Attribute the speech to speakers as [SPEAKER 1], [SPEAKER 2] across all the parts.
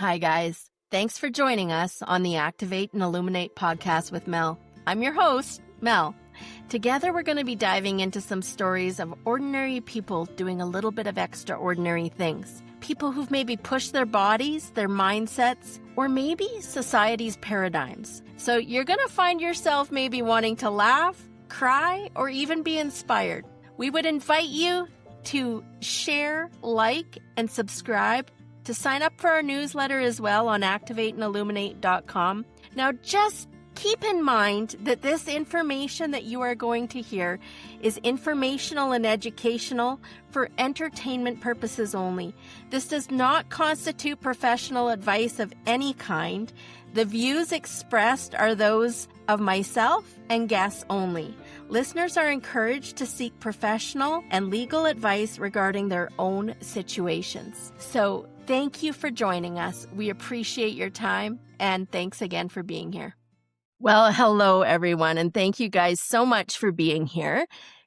[SPEAKER 1] Hi, guys. Thanks for joining us on the Activate and Illuminate podcast with Mel. I'm your host, Mel. Together, we're going to be diving into some stories of ordinary people doing a little bit of extraordinary things. People who've maybe pushed their bodies, their mindsets, or maybe society's paradigms. So you're going to find yourself maybe wanting to laugh, cry, or even be inspired. We would invite you to share, like, and subscribe, to sign up for our newsletter as well on activateandilluminate.com. Now, just keep in mind that this information that you are going to hear is informational and educational for entertainment purposes only. This does not constitute professional advice of any kind. The views expressed are those of myself and guests only. Listeners are encouraged to seek professional and legal advice regarding their own situations. So, thank you for joining us. We appreciate your time, and thanks again for being here. Well, hello, everyone, and thank you guys so much for being here.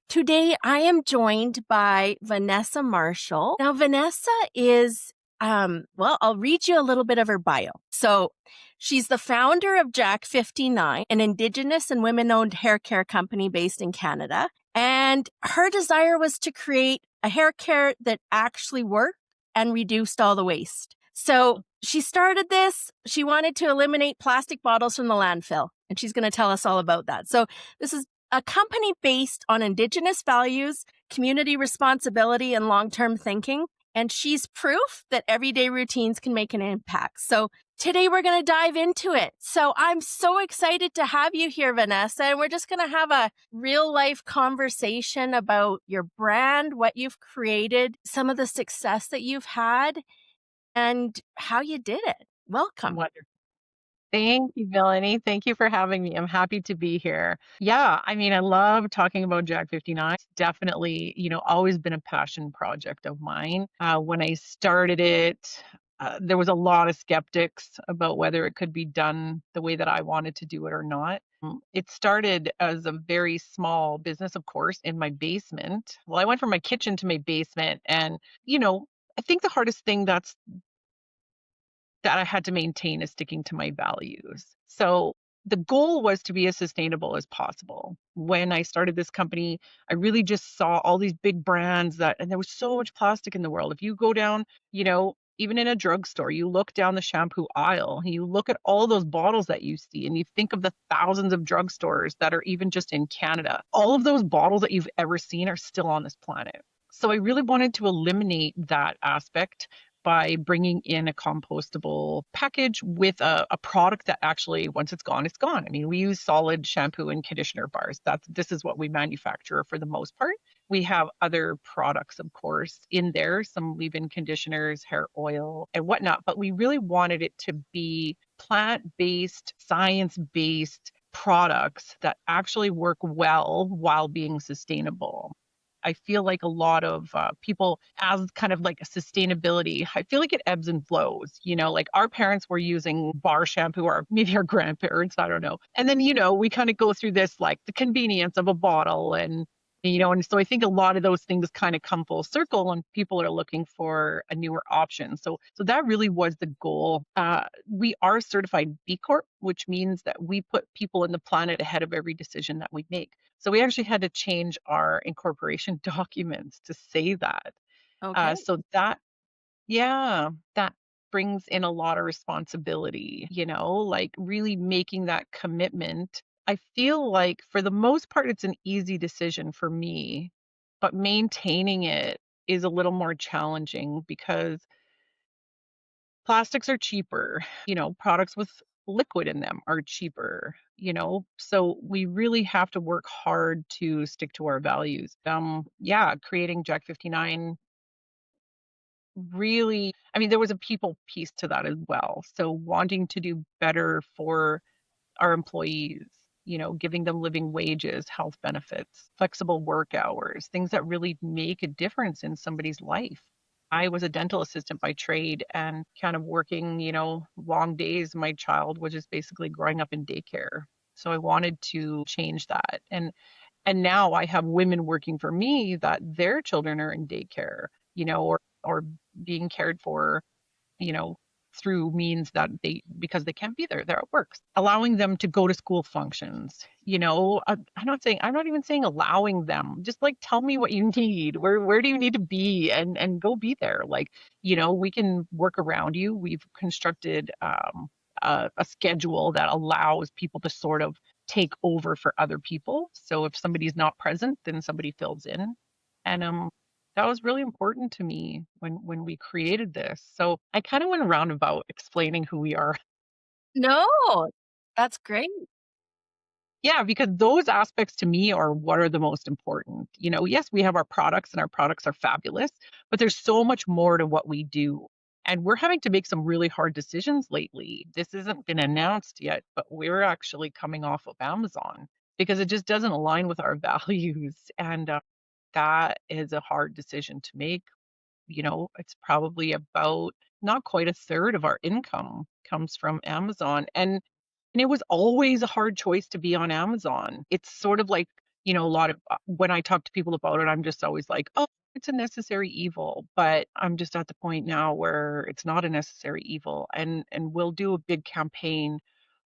[SPEAKER 1] Today, I am joined by Vanessa Marshall. Now, Vanessa is, I'll read you a little bit of her bio. So, she's the founder of Jack 59, an indigenous and women-owned haircare company based in Canada. And her desire was to create a haircare that actually worked and reduced all the waste. So she started this. She wanted to eliminate plastic bottles from the landfill, and she's going to tell us all about that. So this is a company based on indigenous values, community responsibility, and long-term thinking. And she's proof that everyday routines can make an impact. So today we're going to dive into it. So I'm so excited to have you here, Vanessa. And we're just going to have a real life conversation about your brand, what you've created, some of the success that you've had, and how you did it. Welcome.
[SPEAKER 2] Wonderful. Thank you, Melanie. Thank you for having me. I'm happy to be here. Yeah, I mean, I love talking about Jack 59. It's definitely, always been a passion project of mine. When I started it, there was a lot of skeptics about whether it could be done the way that I wanted to do it or not. It started as a very small business, of course, in my basement. Well, I went from my kitchen to my basement, and, I think the hardest thing that I had to maintain is sticking to my values. So the goal was to be as sustainable as possible. When I started this company, I really just saw all these big brands and there was so much plastic in the world. If you go down, even in a drugstore, you look down the shampoo aisle, and you look at all those bottles that you see, and you think of the thousands of drugstores that are even just in Canada. All of those bottles that you've ever seen are still on this planet. So I really wanted to eliminate that aspect by bringing in a compostable package with a product that actually, once it's gone, it's gone. I mean, we use solid shampoo and conditioner bars. This is what we manufacture for the most part. We have other products, of course, in there, some leave-in conditioners, hair oil, and whatnot. But we really wanted it to be plant-based, science-based products that actually work well while being sustainable. I feel like a lot of people, as kind of like a sustainability, I feel like it ebbs and flows. Like our parents were using bar shampoo, or maybe our grandparents, I don't know. And then, we kind of go through this, like the convenience of a bottle, and so I think a lot of those things kind of come full circle, and people are looking for a newer option. So that really was the goal. We are certified B Corp, which means that we put people and the planet ahead of every decision that we make. So we actually had to change our incorporation documents to say that.
[SPEAKER 1] Okay.
[SPEAKER 2] So that brings in a lot of responsibility, like really making that commitment. I feel like for the most part, it's an easy decision for me, but maintaining it is a little more challenging because plastics are cheaper, products with liquid in them are cheaper, so we really have to work hard to stick to our values. Creating Jack 59 really, I mean, there was a people piece to that as well. So wanting to do better for our employees, giving them living wages, health benefits, flexible work hours, things that really make a difference in somebody's life. I was a dental assistant by trade and kind of working, long days. My child was just basically growing up in daycare. So I wanted to change that. And now I have women working for me that their children are in daycare, or being cared for, you know, through means that because they can't be there, they're at work, allowing them to go to school functions. I'm not even saying allowing them, just like tell me what you need. Where do you need to be, and go be there. Like, we can work around you. We've constructed a schedule that allows people to sort of take over for other people. So if somebody's not present, then somebody fills in. And that was really important to me when we created this. So I kind of went around about explaining who we are.
[SPEAKER 1] No, that's great.
[SPEAKER 2] Yeah, because those aspects to me are what are the most important. Yes, we have our products and our products are fabulous, but there's so much more to what we do. And we're having to make some really hard decisions lately. This hasn't been announced yet, but we're actually coming off of Amazon because it just doesn't align with our values. And that is a hard decision to make. It's probably about not quite a third of our income comes from Amazon. And it was always a hard choice to be on Amazon. It's sort of like, a lot of when I talk to people about it, I'm just always like, oh, it's a necessary evil. But I'm just at the point now where it's not a necessary evil. And we'll do a big campaign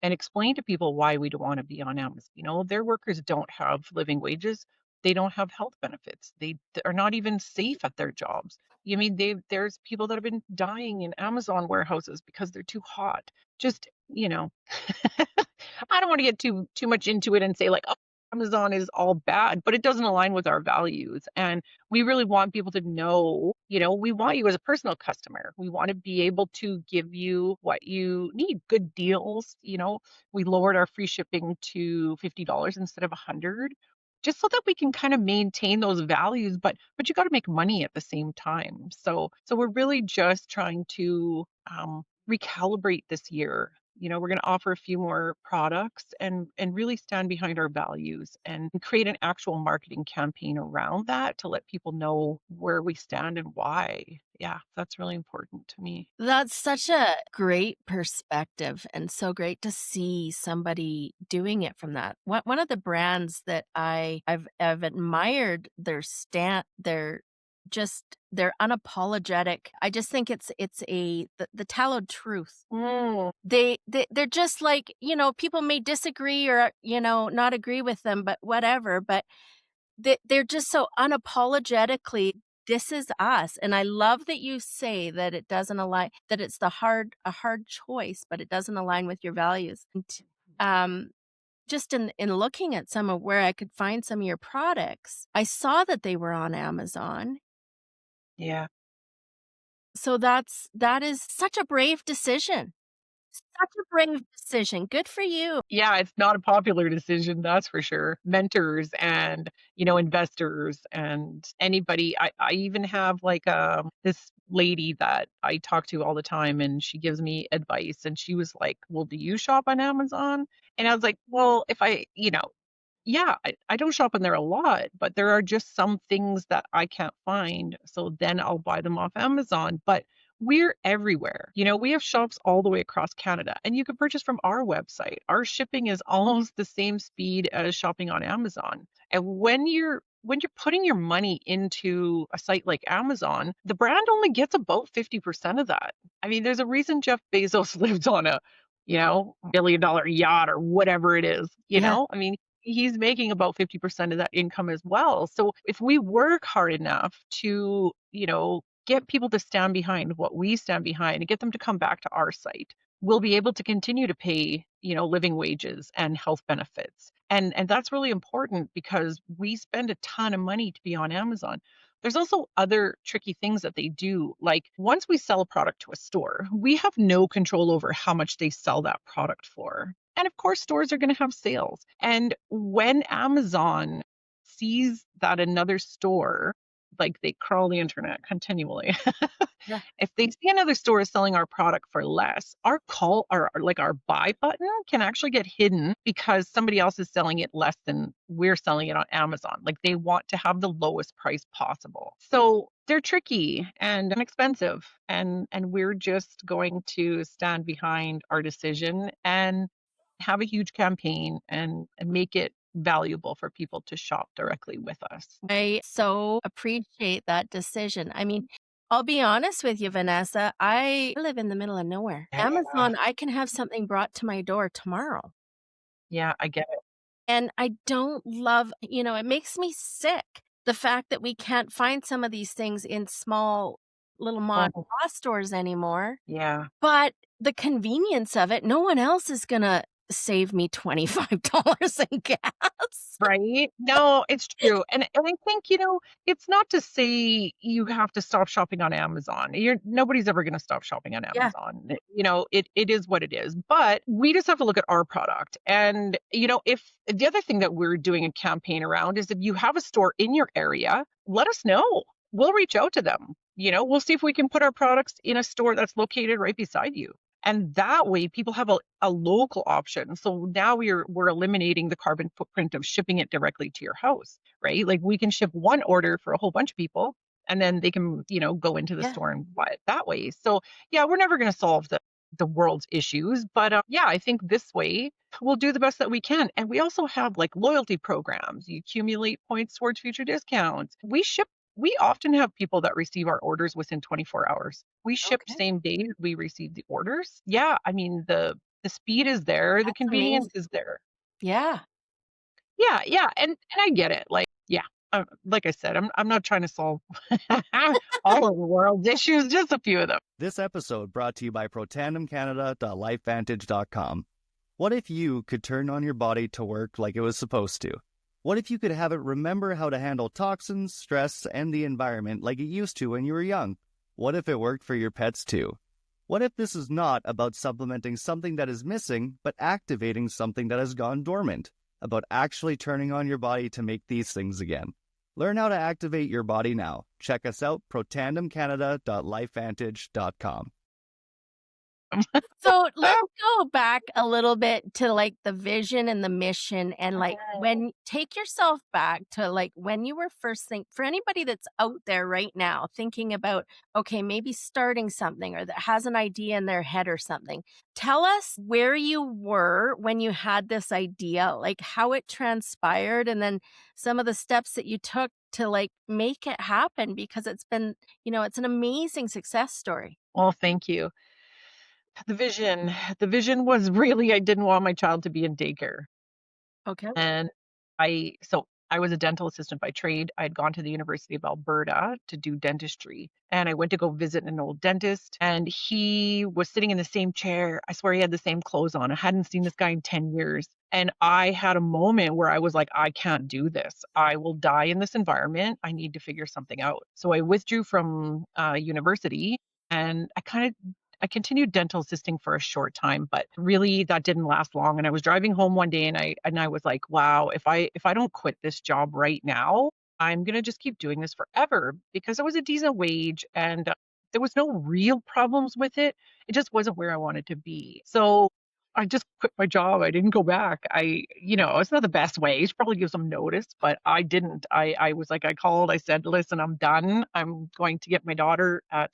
[SPEAKER 2] and explain to people why we don't want to be on Amazon. Their workers don't have living wages. They don't have health benefits. They are not even safe at their jobs. I mean, there's people that have been dying in Amazon warehouses because they're too hot. Just, I don't want to get too much into it and say like, oh, Amazon is all bad, but it doesn't align with our values. And we really want people to know, we want you as a personal customer. We want to be able to give you what you need, good deals. We lowered our free shipping to $50 instead of 100, just so that we can kind of maintain those values, but you got to make money at the same time. So we're really just trying to recalibrate this year. We're going to offer a few more products and really stand behind our values and create an actual marketing campaign around that to let people know where we stand and why. Yeah, that's really important to me.
[SPEAKER 1] That's such a great perspective and so great to see somebody doing it from that. One of the brands that I've admired their unapologetic. I just think it's the tallowed truth.
[SPEAKER 2] Mm,
[SPEAKER 1] They're just like, people may disagree or, not agree with them, but whatever, but they're just so unapologetically, "This is us," and I love that you say that it doesn't align, that it's a hard choice, but it doesn't align with your values. And, um, just in looking at some of where I could find some of your products, I saw that they were on Amazon.
[SPEAKER 2] yeah.
[SPEAKER 1] So that is such a brave decision. Such a brave decision. Good for you.
[SPEAKER 2] Yeah, it's not a popular decision, that's for sure. Mentors and, investors and anybody. I even have like this lady that I talk to all the time and she gives me advice and she was like, "Well, do you shop on Amazon?" And I was like, "Well, if yeah, I don't shop in there a lot, but there are just some things that I can't find. So then I'll buy them off Amazon. But we're everywhere. We have shops all the way across Canada, and you can purchase from our website. Our shipping is almost the same speed as shopping on Amazon. And when you're putting your money into a site like Amazon, the brand only gets about 50% of that. I mean, there's a reason Jeff Bezos lives on a, $1 billion yacht or whatever it is,
[SPEAKER 1] Yeah.
[SPEAKER 2] I mean, he's making about 50% of that income as well. So if we work hard enough to, get people to stand behind what we stand behind and get them to come back to our site, we'll be able to continue to pay, living wages and health benefits. And that's really important because we spend a ton of money to be on Amazon. There's also other tricky things that they do. Like once we sell a product to a store, we have no control over how much they sell that product for. And of course, stores are going to have sales. And when Amazon sees that another store, like they crawl the internet continually,
[SPEAKER 1] Yeah.
[SPEAKER 2] if they see another store is selling our product for less, like our buy button can actually get hidden because somebody else is selling it less than we're selling it on Amazon. Like they want to have the lowest price possible. So they're tricky and expensive. And we're just going to stand behind our decision and have a huge campaign and make it valuable for people to shop directly with us.
[SPEAKER 1] I so appreciate that decision. I mean, I'll be honest with you, Vanessa. I live in the middle of nowhere.
[SPEAKER 2] Yeah.
[SPEAKER 1] Amazon, I can have something brought to my door tomorrow.
[SPEAKER 2] Yeah, I get it.
[SPEAKER 1] And I don't love, it makes me sick. The fact that we can't find some of these things in small little mom and
[SPEAKER 2] Oh,
[SPEAKER 1] pop stores anymore.
[SPEAKER 2] yeah.
[SPEAKER 1] But the convenience of it, no one else is gonna save me $25 in gas.
[SPEAKER 2] Right? No, it's true. And I think, it's not to say you have to stop shopping on Amazon. Nobody's ever going to stop shopping on
[SPEAKER 1] Yeah,
[SPEAKER 2] Amazon. It is what it is. But we just have to look at our product. And, if the other thing that we're doing a campaign around is if you have a store in your area, let us know. We'll reach out to them. We'll see if we can put our products in a store that's located right beside you. And that way people have a local option. So now we're eliminating the carbon footprint of shipping it directly to your house, right? Like we can ship one order for a whole bunch of people and then they can, go into the
[SPEAKER 1] yeah,
[SPEAKER 2] store and buy it that way. So yeah, we're never going to solve the world's issues, but yeah, I think this way we'll do the best that we can. And we also have like loyalty programs. You accumulate points towards future discounts. We often have people that receive our orders within 24 hours. We ship
[SPEAKER 1] okay.
[SPEAKER 2] same day we receive the orders. Yeah, I mean the speed is there, the
[SPEAKER 1] That's
[SPEAKER 2] convenience
[SPEAKER 1] amazing.
[SPEAKER 2] is there.
[SPEAKER 1] Yeah.
[SPEAKER 2] Yeah, yeah, and I get it. Like, yeah, like I said, I'm not trying to solve all of the world's issues, just a few of them.
[SPEAKER 3] This episode brought to you by protandemcanada.lifevantage.com. What if you could turn on your body to work like it was supposed to? What if you could have it remember how to handle toxins, stress, and the environment like it used to when you were young? What if it worked for your pets too? What if this is not about supplementing something that is missing, but activating something that has gone dormant? About actually turning on your body to make these things again. Learn how to activate your body now. Check us out, protandemcanada.lifevantage.com.
[SPEAKER 1] So let's go back a little bit to like the vision and the mission and like when take yourself back to like when you were first for anybody that's out there right now thinking about, okay, maybe starting something or that has an idea in their head or something. Tell us where you were when you had this idea, like how it transpired and then some of the steps that you took to like make it happen because it's been, it's an amazing success story.
[SPEAKER 2] Well, thank you. The vision was really I didn't want my child to be in daycare.
[SPEAKER 1] Okay.
[SPEAKER 2] And I was a dental assistant by trade. I had gone to the University of Alberta to do dentistry. And I went to go visit an old dentist and he was sitting in the same chair. I swear he had the same clothes on. I hadn't seen this guy in 10 years. And I had a moment where I was like, I can't do this. I will die in this environment. I need to figure something out. So I withdrew from university and I continued dental assisting for a short time, but really that didn't last long. And I was driving home one day and I was like, wow, if I don't quit this job right now, I'm going to just keep doing this forever because it was a decent wage and there was no real problems with it. It just wasn't where I wanted to be. So I just quit my job. I didn't go back. It's not the best way. You should probably give some notice, but I didn't. I was like, I called, I said, listen, I'm done. I'm going to get my daughter at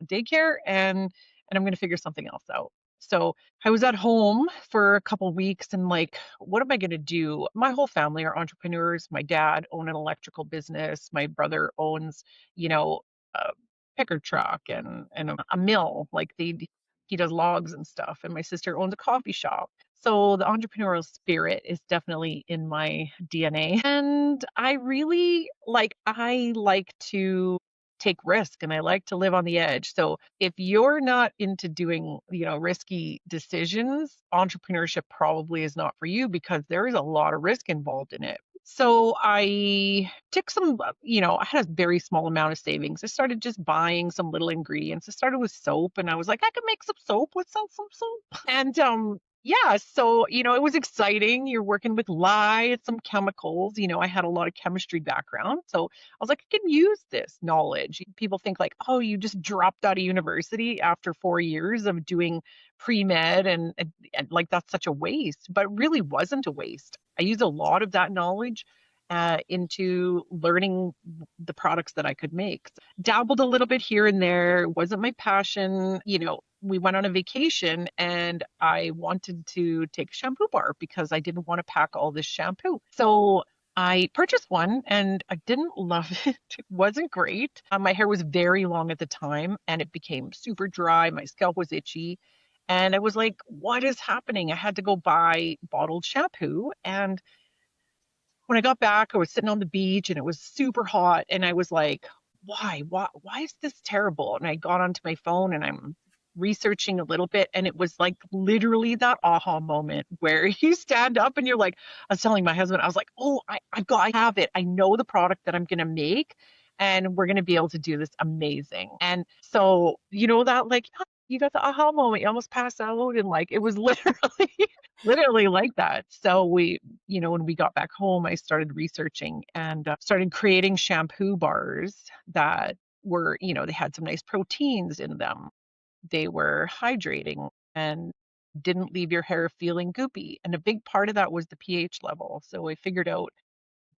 [SPEAKER 2] daycare and I'm going to figure something else out. So I was at home for a couple weeks and like, what am I going to do? My whole family are entrepreneurs. My dad owned an electrical business. My brother owns, a picker truck and a mill. Like he does logs and stuff. And my sister owns a coffee shop. So the entrepreneurial spirit is definitely in my DNA. And I like to take risk and I like to live on the edge. So if you're not into doing, risky decisions, entrepreneurship probably is not for you because there is a lot of risk involved in it. So I took I had a very small amount of savings. I started just buying some little ingredients. I started with soap and I was like, I could make some soap with some soap. And yeah, so it was exciting. You're working with lye and some chemicals. I had a lot of chemistry background. So I was like, I can use this knowledge. People think like, oh, you just dropped out of university after 4 years of doing pre-med and like that's such a waste, but it really wasn't a waste. I used a lot of that knowledge into learning the products that I could make. Dabbled a little bit here and there, wasn't my passion. We went on a vacation and I wanted to take a shampoo bar because I didn't want to pack all this shampoo. So I purchased one and I didn't love it. It wasn't great. My hair was very long at the time and it became super dry. My scalp was itchy. And I was like, what is happening? I had to go buy bottled shampoo. And when I got back, I was sitting on the beach and it was super hot. And I was like, why is this terrible? And I got onto my phone and I'm researching a little bit. And it was like literally that aha moment where you stand up and you're like, I was telling my husband, I was like, oh, I have it. I know the product that I'm going to make and we're going to be able to do this amazing. And so, that like, you got the aha moment, you almost pass out. And like, it was literally, literally like that. So when we got back home, I started researching and started creating shampoo bars that were, they had some nice proteins in them. They were hydrating and didn't leave your hair feeling goopy. And a big part of that was the pH level. So I figured out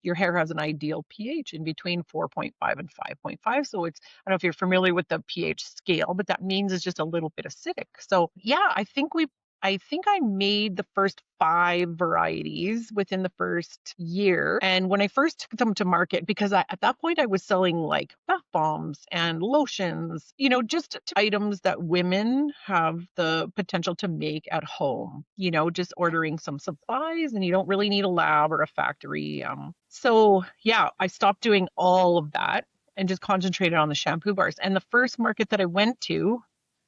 [SPEAKER 2] your hair has an ideal pH in between 4.5 and 5.5. So I don't know if you're familiar with the pH scale, but that means it's just a little bit acidic. So yeah, I think I made the first 5 varieties within the first year. And when I first took them to market, because at that point I was selling like bath bombs and lotions, just items that women have the potential to make at home, just ordering some supplies and you don't really need a lab or a factory. So yeah, I stopped doing all of that and just concentrated on the shampoo bars. And the first market that I went to,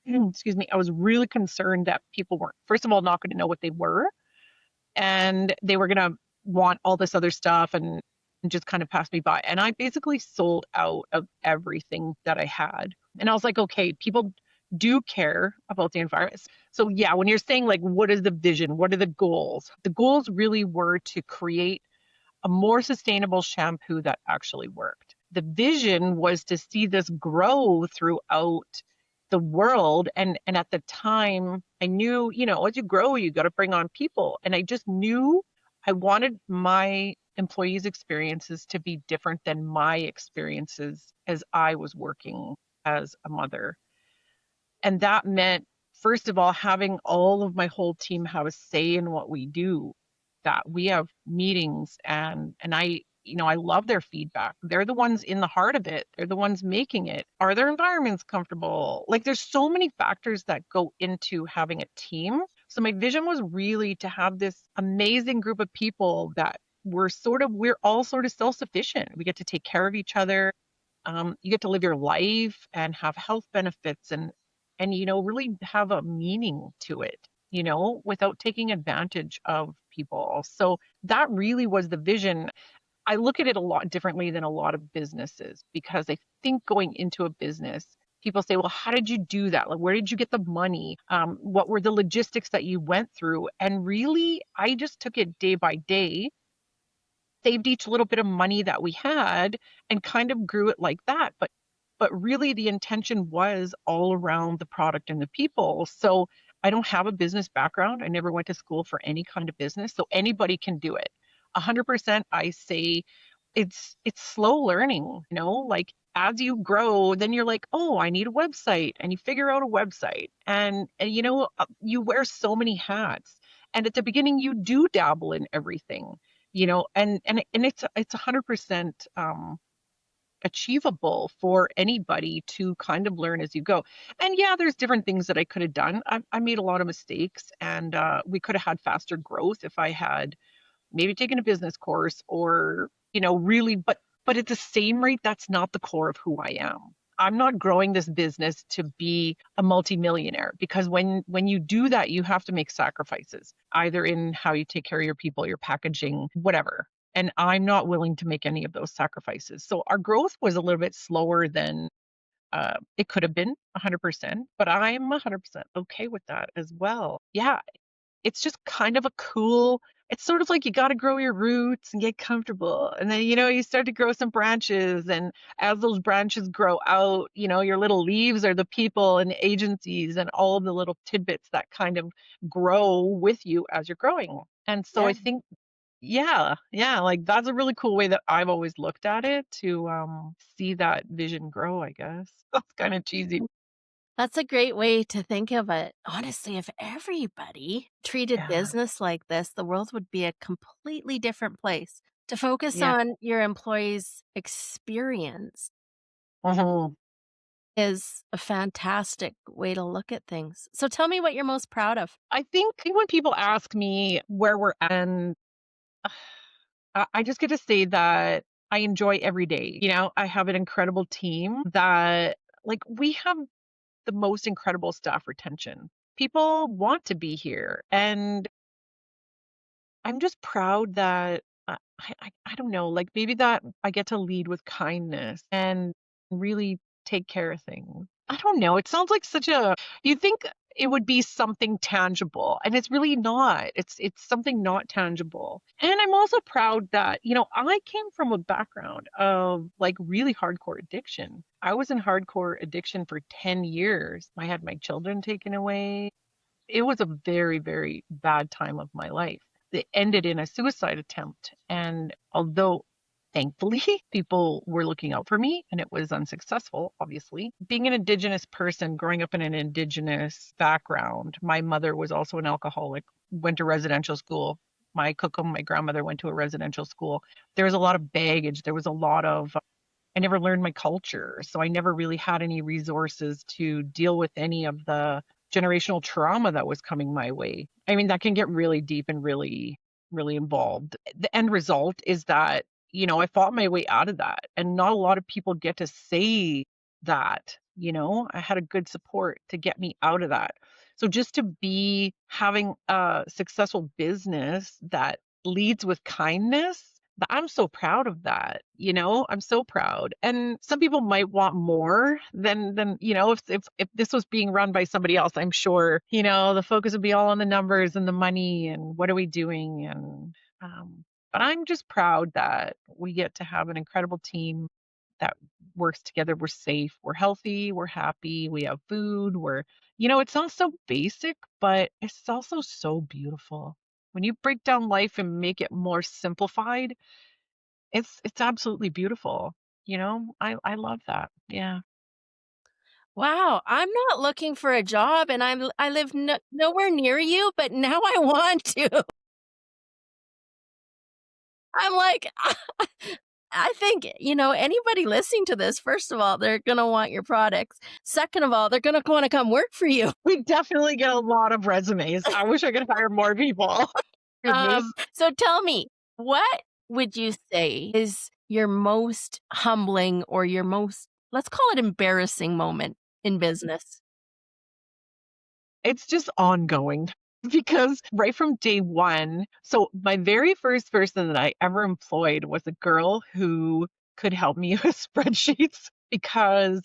[SPEAKER 2] excuse me, I was really concerned that people weren't, first of all, not going to know what they were. And they were going to want all this other stuff and just kind of pass me by. And I basically sold out of everything that I had. And I was like, okay, people do care about the environment. So yeah, when you're saying like, what is the vision? What are the goals? The goals really were to create a more sustainable shampoo that actually worked. The vision was to see this grow throughout the world. And at the time, I knew, as you grow, you got to bring on people. And I just knew I wanted my employees' experiences to be different than my experiences as I was working as a mother. And that meant, first of all, having all of my whole team have a say in what we do, that we have meetings and I love their feedback. They're the ones in the heart of it. They're the ones making it. Are their environments comfortable? Like there's so many factors that go into having a team. So my vision was really to have this amazing group of people that we're all sort of self-sufficient. We get to take care of each other. You get to live your life and have health benefits and really have a meaning to it, without taking advantage of people. So that really was the vision. I look at it a lot differently than a lot of businesses because I think going into a business, people say, well, how did you do that? Like, where did you get the money? What were the logistics that you went through? And really, I just took it day by day, saved each little bit of money that we had and kind of grew it like that. But really the intention was all around the product and the people. So I don't have a business background. I never went to school for any kind of business. So anybody can do it. 100% I say it's slow learning, like as you grow, then you're like, oh, I need a website and you figure out a website and you wear so many hats. And at the beginning you do dabble in everything, and it's 100% achievable for anybody to kind of learn as you go. And yeah, there's different things that I could have done. I made a lot of mistakes and we could have had faster growth if I had maybe taken a business course or, really, but at the same rate, that's not the core of who I am. I'm not growing this business to be a multimillionaire because when you do that, you have to make sacrifices, either in how you take care of your people, your packaging, whatever. And I'm not willing to make any of those sacrifices. So our growth was a little bit slower than it could have been 100%, but I'm 100% okay with that as well. Yeah, it's just kind of a cool, it's sort of like you got to grow your roots and get comfortable. And then, you start to grow some branches. And as those branches grow out, your little leaves are the people and agencies and all of the little tidbits that kind of grow with you as you're growing. And so
[SPEAKER 1] Yeah.
[SPEAKER 2] I think, yeah, like that's a really cool way that I've always looked at it to see that vision grow, I guess. That's kind of cheesy.
[SPEAKER 1] That's a great way to think of it. Honestly, if everybody treated
[SPEAKER 2] Yeah.
[SPEAKER 1] business like this, the world would be a completely different place. To focus
[SPEAKER 2] Yeah.
[SPEAKER 1] on your employees' experience
[SPEAKER 2] Mhm.
[SPEAKER 1] is a fantastic way to look at things. So tell me what you're most proud of.
[SPEAKER 2] I think when people ask me where we're at, and I just get to say that I enjoy every day. I have an incredible team that, like, we have the most incredible staff retention. People want to be here. And I'm just proud that I don't know, like maybe that I get to lead with kindness and really take care of things. I don't know. It sounds like you think it would be something tangible, and it's really not. It's something not tangible. And I'm also proud that, I came from a background of like really hardcore addiction. I was in hardcore addiction for 10 years. I had my children taken away. It was a very, very bad time of my life. It ended in a suicide attempt. And although thankfully people were looking out for me and it was unsuccessful, obviously, being an Indigenous person, growing up in an Indigenous background, my mother was also an alcoholic, went to residential school. My kukum, my grandmother, went to a residential school. There was a lot of baggage. There was a lot of I never learned my culture. So I never really had any resources to deal with any of the generational trauma that was coming my way. I mean, that can get really deep and really, really involved. The end result is that, I fought my way out of that. And not a lot of people get to say that. I had a good support to get me out of that. So just to be having a successful business that leads with kindness, I'm so proud of that. I'm so proud. And some people might want more than if this was being run by somebody else, I'm sure, the focus would be all on the numbers and the money and what are we doing. And but I'm just proud that we get to have an incredible team that works together. We're safe, we're healthy, we're happy, we have food, it sounds so basic, but it's also so beautiful. When you break down life and make it more simplified, it's absolutely beautiful. I love that. Yeah.
[SPEAKER 1] Wow, I'm not looking for a job and I live nowhere near you, but now I want to. I'm like, I think, anybody listening to this, first of all, they're going to want your products. Second of all, they're going to want to come work for you.
[SPEAKER 2] We definitely get a lot of resumes. I wish I could hire more people. Goodness.
[SPEAKER 1] So tell me, what would you say is your most humbling or your most, let's call it embarrassing moment in business?
[SPEAKER 2] It's just ongoing because right from day one, so my very first person that I ever employed was a girl who could help me with spreadsheets because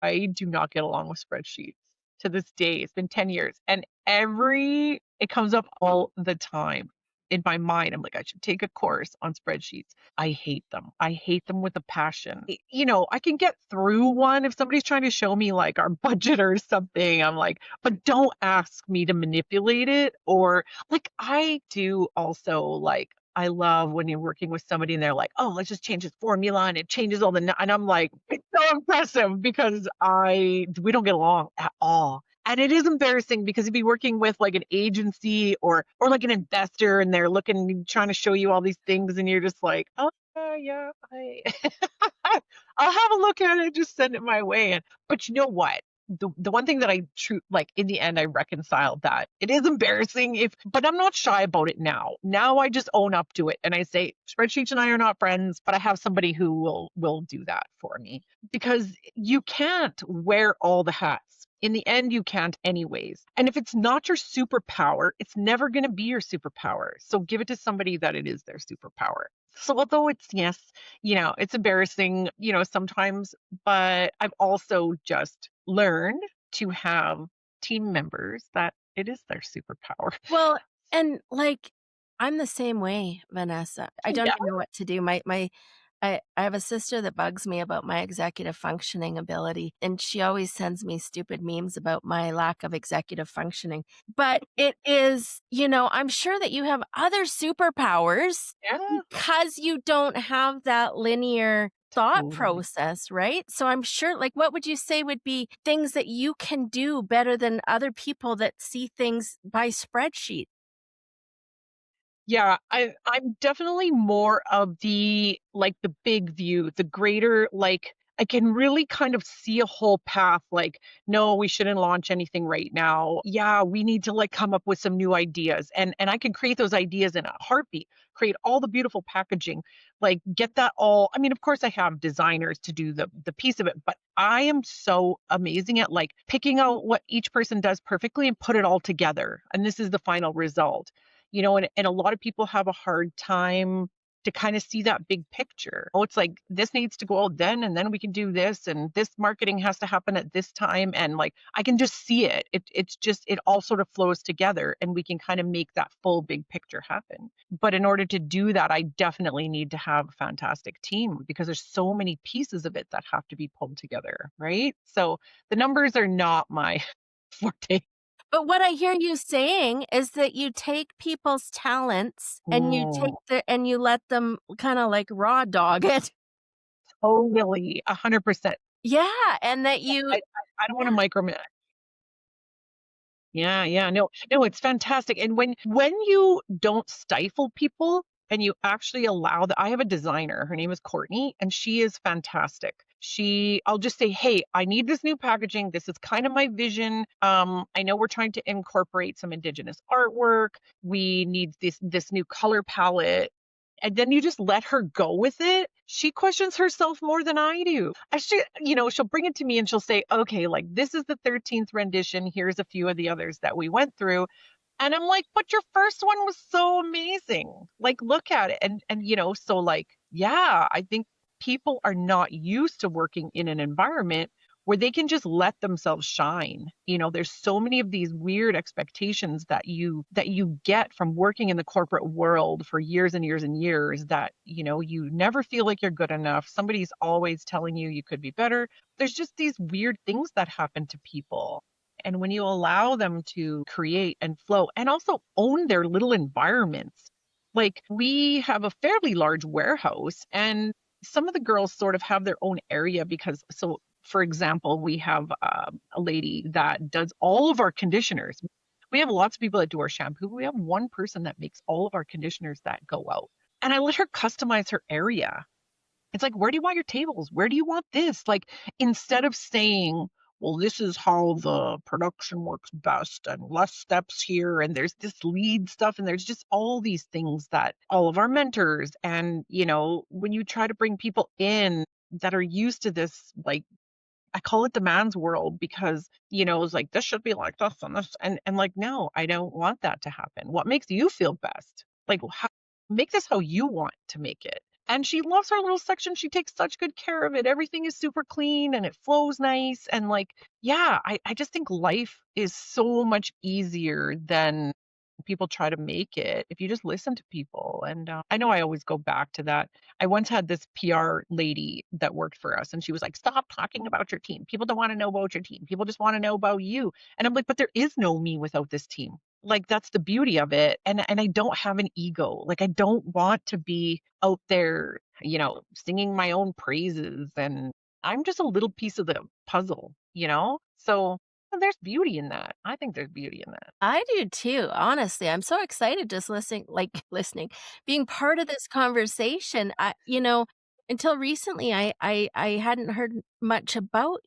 [SPEAKER 2] I do not get along with spreadsheets to this day. It's been 10 years and it comes up all the time in my mind. I'm like, I should take a course on spreadsheets. I hate them. I hate them with a passion. I can get through one if somebody's trying to show me like our budget or something. I'm like, but don't ask me to manipulate it. Or like I do also like I love when you're working with somebody and they're like, oh, let's just change this formula and it changes all and I'm like, it's so impressive because we don't get along at all. And it is embarrassing because you'd be working with like an agency or like an investor and they're trying to show you all these things and you're just like, oh yeah, I'll have a look at it, just send it my way. But you know what? The one thing that like in the end I reconciled that it is embarrassing but I'm not shy about it now. Now I just own up to it and I say spreadsheets and I are not friends, but I have somebody who will do that for me because you can't wear all the hats. In the end, you can't anyways. And if it's not your superpower, it's never going to be your superpower. So give it to somebody that it is their superpower. So although yes, it's embarrassing, sometimes, but I've also just learned to have team members that it is their superpower.
[SPEAKER 1] Well, and like, I'm the same way, Vanessa. I don't
[SPEAKER 2] Yeah.
[SPEAKER 1] even know what to do. I have a sister that bugs me about my executive functioning ability, and she always sends me stupid memes about my lack of executive functioning. But it is, I'm sure that you have other superpowers
[SPEAKER 2] Yeah.
[SPEAKER 1] because you don't have that linear thought
[SPEAKER 2] Totally.
[SPEAKER 1] process, right? So I'm sure, like, what would you say would be things that you can do better than other people that see things by spreadsheet?
[SPEAKER 2] Yeah, I'm definitely more of the like the big view, the greater like I can really kind of see a whole path like no, we shouldn't launch anything right now. Yeah, we need to like come up with some new ideas and I can create those ideas in a heartbeat. Create all the beautiful packaging, like get that all. I mean, of course I have designers to do the piece of it, but I am so amazing at like picking out what each person does perfectly and put it all together. And this is the final result. And a lot of people have a hard time to kind of see that big picture. Oh, it's like this needs to go out then, and then we can do this, and this marketing has to happen at this time. And like I can just see it. It's just it all sort of flows together and we can kind of make that full big picture happen. But in order to do that, I definitely need to have a fantastic team because there's so many pieces of it that have to be pulled together, right? So the numbers are not my forte.
[SPEAKER 1] But what I hear you saying is that you take people's talents and you take
[SPEAKER 2] Mm.
[SPEAKER 1] and you let them kinda like raw dog it.
[SPEAKER 2] Totally, 100%.
[SPEAKER 1] Yeah, and that you
[SPEAKER 2] I don't wanna
[SPEAKER 1] yeah.
[SPEAKER 2] micromanage. Yeah, yeah, no, no, it's fantastic, and when you don't stifle people and you actually allow I have a designer, her name is Courtney, and she is fantastic. I'll just say, "Hey, I need this new packaging. This is kind of my vision. I know we're trying to incorporate some indigenous artwork. We need this new color palette." And then you just let her go with it. She questions herself more than I do. She'll bring it to me and she'll say, okay, like this is the 13th rendition. Here's a few of the others that we went through. And I'm like, but your first one was so amazing. Like, look at it. So like, yeah, I think people are not used to working in an environment where they can just let themselves shine. There's so many of these weird expectations that you get from working in the corporate world for years and years and years that, you never feel like you're good enough. Somebody's always telling you you could be better. There's just these weird things that happen to people. And when you allow them to create and flow and also own their little environments, like we have a fairly large warehouse and some of the girls sort of have their own area because, so for example, we have a lady that does all of our conditioners. We have lots of people that do our shampoo. We have one person that makes all of our conditioners that go out. And I let her customize her area. It's like, where do you want your tables? Where do you want this? Like, instead of saying, well, this is how the production works best and less steps here. And there's this lead stuff. And there's just all these things that all of our mentors and, when you try to bring people in that are used to this, like, I call it the man's world because, it's like this should be like this and this and like, no, I don't want that to happen. What makes you feel best? Like make this how you want to make it. And she loves her little section. She takes such good care of it. Everything is super clean and it flows nice. And like, yeah, I just think life is so much easier than people try to make it if you just listen to people. And I know I always go back to that. I once had this PR lady that worked for us, and she was like, "Stop talking about your team. People don't want to know about your team. People just want to know about you." And I'm like, "But there is no me without this team. Like that's the beauty of it." And I don't have an ego. Like I don't want to be out there, singing my own praises. And I'm just a little piece of the puzzle. So there's beauty in that. I think there's beauty in that.
[SPEAKER 1] I do too, honestly. I'm so excited just listening like, listening, being part of this conversation. Until recently, I hadn't heard much about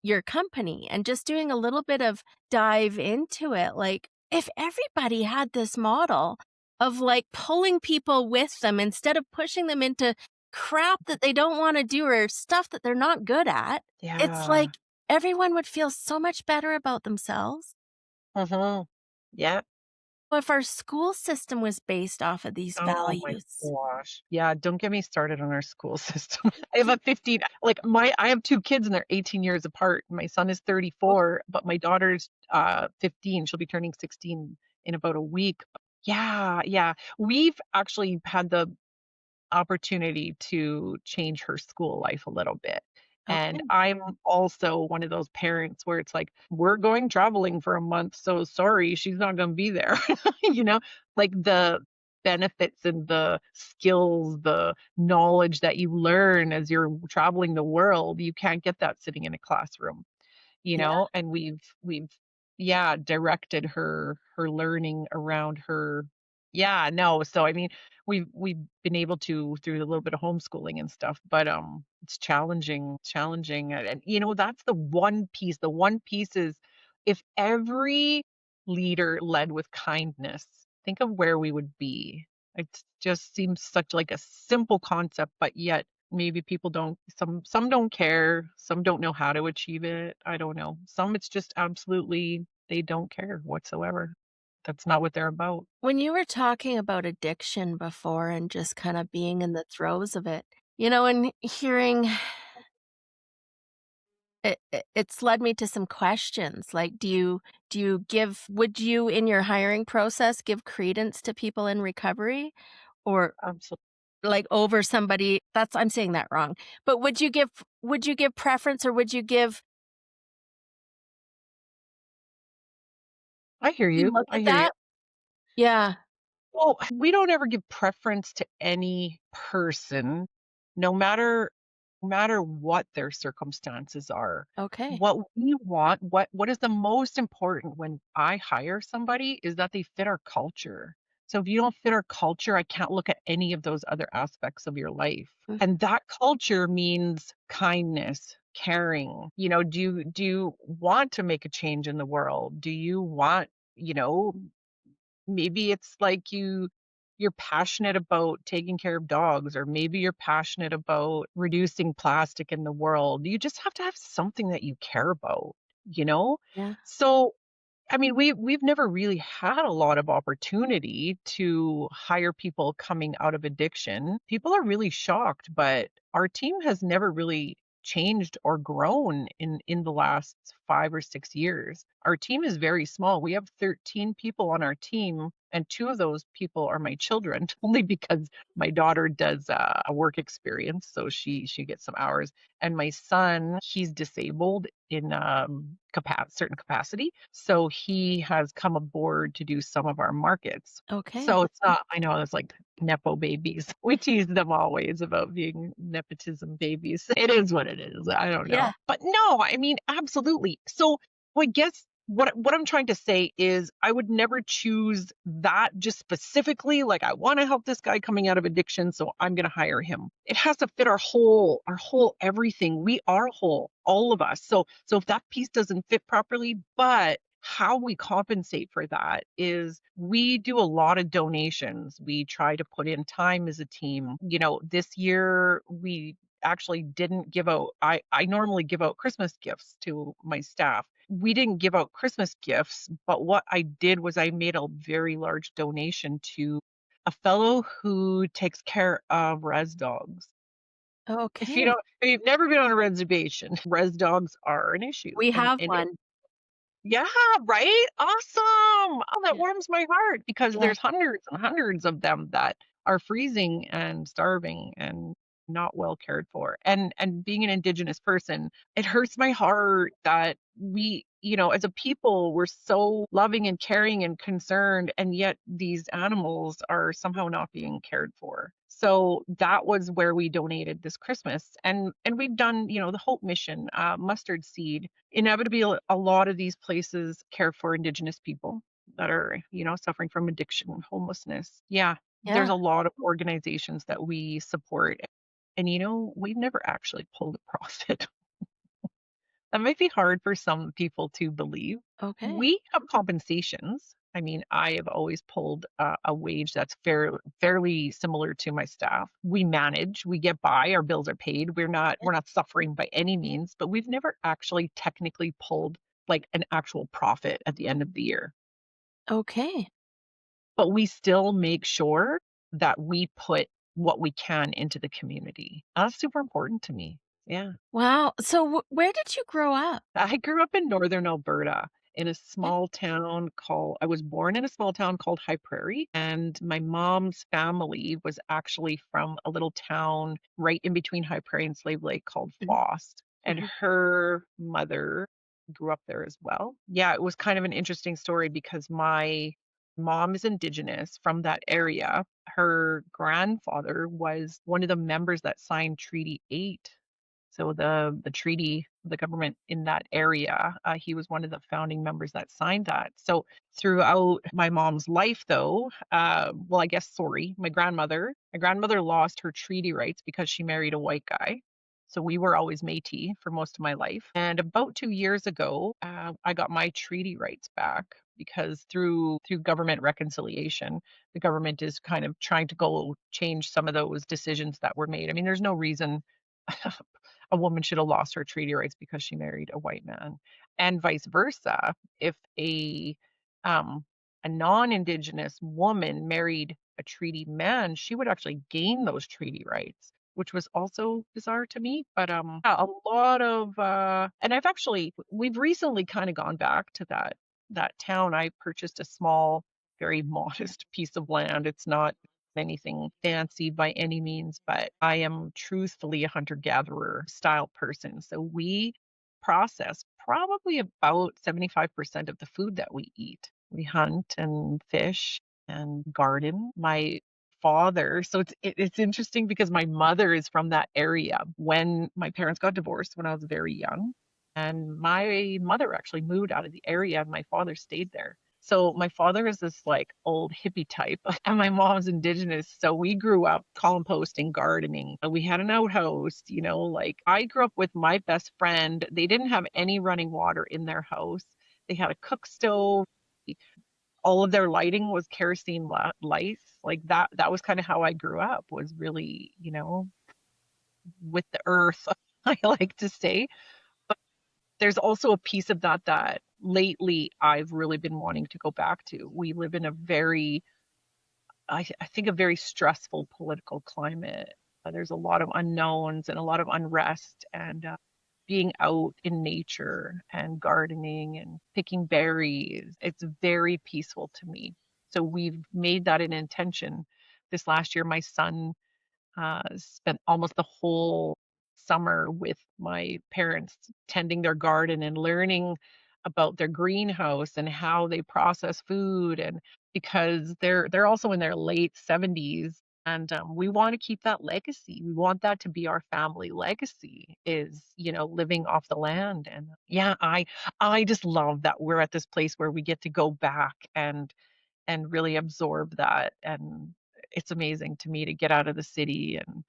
[SPEAKER 1] your company and just doing a little bit of dive into it. Like, if everybody had this model of, like, pulling people with them instead of pushing them into crap that they don't wanna do or stuff that they're not good at, it's
[SPEAKER 2] Yeah.
[SPEAKER 1] like everyone would feel so much better about themselves.
[SPEAKER 2] Mhm. Yeah.
[SPEAKER 1] If our school system was based off of these
[SPEAKER 2] Oh my
[SPEAKER 1] values.
[SPEAKER 2] gosh. Yeah, don't get me started on our school system. I have a 15 like I have 2 kids and they're 18 years apart. My son is
[SPEAKER 1] Okay.
[SPEAKER 2] 34, but my daughter's 15. She'll be turning 16 in about a week. Yeah, yeah. We've actually had the opportunity to change her school life a little bit. And
[SPEAKER 1] Okay.
[SPEAKER 2] I'm also one of those parents where it's like, we're going traveling for a month, so sorry, she's not going to be there. you know, like the benefits and the skills, the knowledge that you learn as you're traveling the world, you can't get that sitting in a classroom,
[SPEAKER 1] Yeah.
[SPEAKER 2] and we've yeah, directed her learning around her Yeah, no. So I mean, we've been able to through a little bit of homeschooling and stuff, but it's challenging. And that's the one piece. The one piece is if every leader led with kindness, think of where we would be. It just seems such like a simple concept, but yet maybe people don't some don't care, some don't know how to achieve it. I don't know. Some it's just absolutely they don't care whatsoever. That's not what they're about.
[SPEAKER 1] When you were talking about addiction before and just kind of being in the throes of it, and hearing it's led me to some questions. Like, do you give would you in your hiring process give credence to people in recovery or
[SPEAKER 2] Absolutely.
[SPEAKER 1] like over somebody that's I'm saying that wrong. But would you give preference or would you give
[SPEAKER 2] I hear
[SPEAKER 1] you
[SPEAKER 2] you.
[SPEAKER 1] look
[SPEAKER 2] I
[SPEAKER 1] at
[SPEAKER 2] hear you.
[SPEAKER 1] that? Yeah.
[SPEAKER 2] Well, we don't ever give preference to any person, no matter what their circumstances are.
[SPEAKER 1] Okay.
[SPEAKER 2] What we want, what is the most important when I hire somebody is that they fit our culture. So if you don't fit our culture, I can't look at any of those other aspects of your life.
[SPEAKER 1] Mm.
[SPEAKER 2] And that culture means kindness, caring. Do you want to make a change in the world? Do you want, you know, maybe it's like you're passionate about taking care of dogs, or maybe you're passionate about reducing plastic in the world. You just have to have something that you care about, you know?
[SPEAKER 1] Yeah.
[SPEAKER 2] So I mean, we've never really had a lot of opportunity to hire people coming out of addiction. People are really shocked, but our team has never really changed or grown in the last 5 or 6 years. Our team is very small. We have 13 people on our team, and 2 of those people are my children, only because my daughter does a work experience, so she gets some hours. And my son, he's disabled in certain capacity, so he has come aboard to do some of our markets.
[SPEAKER 1] Okay.
[SPEAKER 2] So it's not, I know it's like nepo babies. We tease them always about being nepotism babies. It is what it is. I don't know.
[SPEAKER 1] Yeah.
[SPEAKER 2] But no, I mean, absolutely. So I guess what I'm trying to say is I would never choose that just specifically, like I want to help this guy coming out of addiction, so I'm going to hire him. It has to fit our whole everything. We are whole, all of us. So if that piece doesn't fit properly, but how we compensate for that is we do a lot of donations. We try to put in time as a team. This year we actually didn't give out I normally give out Christmas gifts to my staff. We didn't give out Christmas gifts, but what I did was I made a very large donation to a fellow who takes care of res dogs.
[SPEAKER 1] Okay.
[SPEAKER 2] If you've never been on a reservation, res dogs are an issue.
[SPEAKER 1] We
[SPEAKER 2] And
[SPEAKER 1] have
[SPEAKER 2] and
[SPEAKER 1] one.
[SPEAKER 2] yeah, right? Awesome. Oh, that
[SPEAKER 1] Yeah.
[SPEAKER 2] warms my heart because
[SPEAKER 1] Yeah.
[SPEAKER 2] there's hundreds and hundreds of them that are freezing and starving and not well cared for. And being an indigenous person, it hurts my heart that we, as a people, we're so loving and caring and concerned, and yet these animals are somehow not being cared for. So that was where we donated this Christmas. And we've done, the Hope Mission, mustard seed. Inevitably, a lot of these places care for indigenous people that are, suffering from addiction, homelessness. Yeah, there's
[SPEAKER 1] Yeah.
[SPEAKER 2] a lot of organizations that we support. And we've never actually pulled a profit. That might be hard for some people to believe.
[SPEAKER 1] Okay.
[SPEAKER 2] We have compensations. I mean, I have always pulled a wage that's fairly similar to my staff. We manage, we get by, our bills are paid. We're not suffering by any means, but we've never actually technically pulled like an actual profit at the end of the year.
[SPEAKER 1] Okay.
[SPEAKER 2] But we still make sure that we put what we can into the community. That's super important to me. Yeah.
[SPEAKER 1] Wow. So where did you grow up?
[SPEAKER 2] I grew up in northern Alberta in a
[SPEAKER 1] Okay.
[SPEAKER 2] small town I was born in a small town called High Prairie, and my mom's family was actually from a little town right in between High Prairie and Slave Lake called
[SPEAKER 1] Mhm.
[SPEAKER 2] Floss. And
[SPEAKER 1] Mhm.
[SPEAKER 2] her mother grew up there as well. Yeah, it was kind of an interesting story because my mom is indigenous from that area. Her grandfather was one of the members that signed Treaty 8. So the treaty, the government in that area, he was one of the founding members that signed that. So throughout my mom's life, though, well, I guess sorry, my grandmother lost her treaty rights because she married a white guy. So we were always Métis for most of my life. And about 2 years ago, I got my treaty rights back because through government reconciliation, the government is kind of trying to go change some of those decisions that were made. I mean, there's no reason a woman should have lost her treaty rights because she married a white man, and vice versa. If um, a non-indigenous woman married a treaty man, she would actually gain those treaty rights, which was also bizarre to me. But yeah, a lot of and we've recently kind of gone back to that town. I purchased a small, very modest piece of land. It's not anything fancy by any means, but I am truthfully a hunter-gatherer style person. So we process probably about 75% of the food that we eat. We hunt and fish and garden. My father, so it's interesting because my mother is from that area. When my parents got divorced when I was very young, and my mother actually moved out of the area and my father stayed there. So my father is this like old hippie type, and my mom's indigenous. So we grew up composting, gardening. We had an outhouse, like I grew up with my best friend. They didn't have any running water in their house. They had a cook stove. All of their lighting was kerosene lights. Like that was kind of how I grew up, was really, with the earth, I like to say. There's also a piece of that lately I've really been wanting to go back to. We live in a very, I think, a very stressful political climate. There's a lot of unknowns and a lot of unrest, and being out in nature and gardening and picking berries, it's very peaceful to me. So we've made that an intention. This last year, my son spent almost the whole summer with my parents tending their garden and learning about their greenhouse and how they process food, and because they're also in their late 70s, and we want to keep that legacy. We want that to be our family legacy, is living off the land. And yeah, I just love that we're at this place where we get to go back and really absorb that. And it's amazing to me to get out of the city and,